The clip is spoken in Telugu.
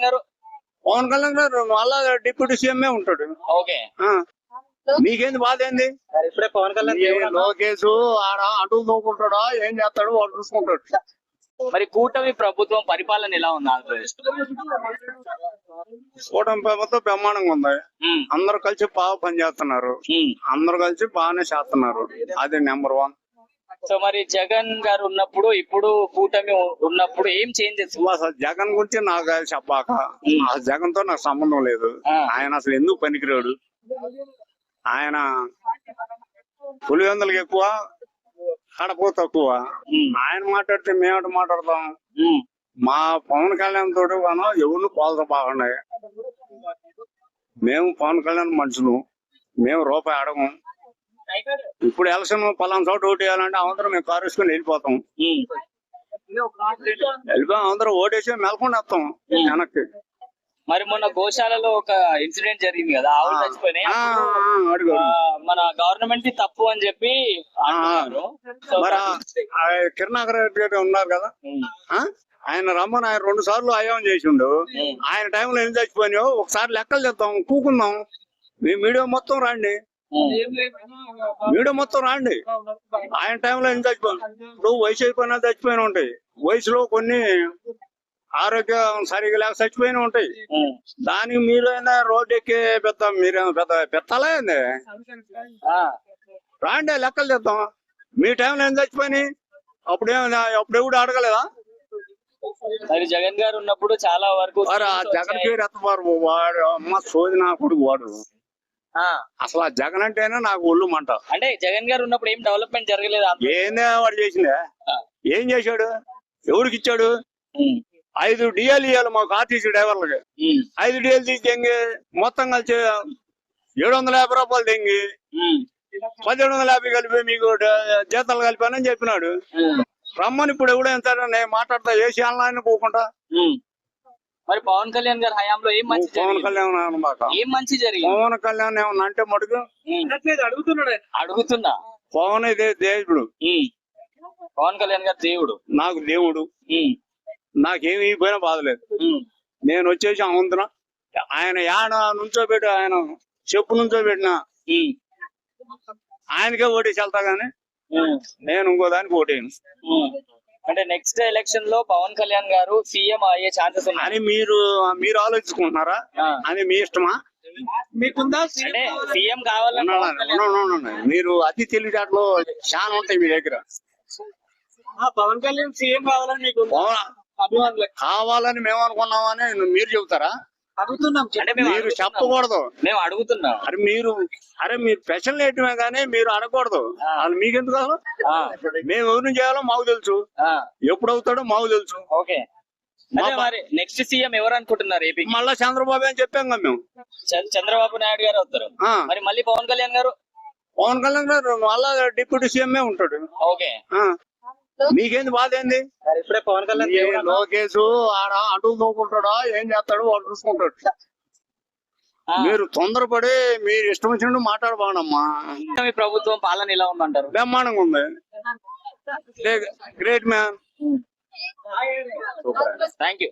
గారు? పవన్ కళ్యాణ్ గారు మళ్ళా డిప్యూటీ సీఎం ఉంటాడు. ఓకే. మీకేంది బాధ ఏంది? ఇప్పుడే పవన్ కళ్యాణ్ లోకేష్ ఆడ అటు నోకుంటాడా ఏం చేస్తాడు వాడు చూసుకుంటాడు. మరి కూటమి ప్రభుత్వం పరిపాలన ఎలా ఉంది ఆంధ్రప్రదేశ్? కూటమి ప్రభుత్వం బ్రహ్మాండంగా ఉంది. అందరు కలిసి బాగా పని చేస్తున్నారు. అందరు కలిసి బాగానే చేస్తున్నారు. అది నెంబర్ 1. సో మరి జగన్ గారు ఉన్నప్పుడు ఇప్పుడు కూటమి ఉన్నప్పుడు ఏం చేంజెస్? అసలు జగన్ గురించి నాకు చెప్పాక ఆ జగన్ తో నాకు సంబంధం లేదు. ఆయన అసలు ఎందుకు పనికిరాడు. ఆయన పులివెందులకు ఎక్కువ కడప తక్కువ. ఆయన మాట్లాడితే మేమట మాట్లాడతాం. మా పవన్ కళ్యాణ్ తోటి మనం ఎవరు పోల్త బాగున్నాయి. మేము పవన్ కళ్యాణ్ మనుషులు, మేము రూపాయి అడగం. ఇప్పుడు ఎలక్షన్ పలానా చోట ఓటు వేయాలంటే అందరం మేము కారు వేసుకుని వెళ్ళిపోతాం. అందరం ఓటేసి మెలకుండా వస్తాం వెనక్కి. మరి మొన్న గోశాలలో ఒక ఇన్సిడెంట్ జరిగింది కదా, ఆవులు చచ్చిపోయినాయి. మన గవర్నమెంట్ తప్పు అని చెప్పి అంటున్నారు. మరి కిరణాకర్ రెడ్డి ఉన్నారు కదా, ఆయన రమ్మని ఆయన 2 సార్లు అయ్యాం చేసిండు. ఆయన టైంలో ఏం చచ్చిపోయినాయో ఒకసారి లెక్కలు చెప్తాం, కూకుందాం. మీ మీడియా మొత్తం రండి, ఆయన టైంలో ఏం చచ్చిపోయాను. ఇప్పుడు వయసు అయిపోయినా చచ్చిపోయినా ఉంటాయి. వయసులో కొన్ని ఆరోగ్యం సరిగా లేక చచ్చిపోయినా ఉంటాయి. దానికి మీరైనా రోడ్డు ఎక్కి మీరేమో పెద్దలా ఏంది? రాండి లెక్కలు చెప్తాం. మీ టైంలో ఏం చచ్చిపోయినాయి అప్పుడు ఎవడు అడగలేదా? మరి జగన్ గారు ఉన్నప్పుడు చాలా వరకు జగన్ పేరు ఎత్తవారు వాడు అమ్మ సోది నా కొడుకు వాడు. అసలు ఆ జగన్ అంటేనే నాకు ఒళ్ళు మంట. అంటే జగన్ గారు ఉన్నప్పుడు ఏం డెవలప్మెంట్ జరగలేదు. ఏందే వాడు చేసిందే? ఏం చేశాడు? ఎవరికి ఇచ్చాడు? 5 డిఎల్ ఇవ్వాలి మాకు ఆర్టీసీ డ్రైవర్లకి. 5 డిఎల్ తీసి తెంగి మొత్తం కలిసి 750 రూపాయలు తెంగి 1750 కలిపి మీకు జీతాలు కలిపానని చెప్పినాడు. రమ్మని ఇప్పుడు ఎవడో ఎంత మాట్లాడతా ఏసీ ఆన్లైన్ పోకుండా. మరి పవన్ కళ్యాణ్ గారి హయాంలో ఏం మంచి పవన్ కళ్యాణ్ ఏం మంచి జరిగింది? పవన్ కళ్యాణ్ ఏమన్నా అంటే మటుకు అడుగుతున్నా. పవన్ ఇదే దేవుడు. పవన్ కళ్యాణ్ గారు దేవుడు, నాకు దేవుడు. నాకేమి పోయినా బాధలేదు. నేను వచ్చేసి అవంతున్నా. ఆయన యాడ నుంచోబెట్టి ఆయన చెప్పు నుంచోబెట్టిన ఆయనకే ఓటేసి వెళ్తా గానీ నేను ఇంకో దానికి ఓటేయను. అంటే నెక్స్ట్ ఎలక్షన్ లో పవన్ కళ్యాణ్ గారు సీఎం అయ్యే ఛాన్సెస్ ఉన్నాయి అని మీరు ఆలోచించుకుంటున్నారా? అని మీ ఇష్టమా? మీకుందా సీఎం కావాలన్నా? మీరు అతి తెలివితేటలు చాలా ఉంటాయి మీ దగ్గర. పవన్ కళ్యాణ్ సీఎం కావాలని మీకు కావాలని మేము అనుకున్నామని మీరు చెబుతారా? అడుగుతున్నాం. మీరు చెప్పకూడదు, మేము అడుగుతున్నాం. మీరు స్పెషల్ వేయటమే కానీ మీరు అడగకూడదు. అది మీకెందుకు కాదు? మేము ఎవరిని చేయాలో మాకు తెలుసు, ఎప్పుడు అవుతాడో మాకు తెలుసు. ఓకే. మరి నెక్స్ట్ సీఎం ఎవరు అనుకుంటున్నారు ఏపీ? మళ్ళా చంద్రబాబు అని చెప్పాం కదా మేము. చంద్రబాబు నాయుడు గారు వస్తారు. మరి మళ్ళీ పవన్ కళ్యాణ్ గారు? పవన్ కళ్యాణ్ గారు మళ్ళా డిప్యూటీ సీఎం ఉంటాడు. ఓకే. మీకేంది బాధ ఏంది? ఇప్పుడే పవన్ కళ్యాణ్ లోకేష్ ఆడ అటు నోకుంటాడా ఏం చేస్తాడు వాడు చూసుకుంటాడు. మీరు తొందరపడి మీరు ఇష్టం వచ్చినట్టు మాట్లాడబానమ్మా. మీ ప్రభుత్వం పాలన ఎలా ఉందంటారు? బ్రహ్మాండంగా ఉంది. Great man. Thank you.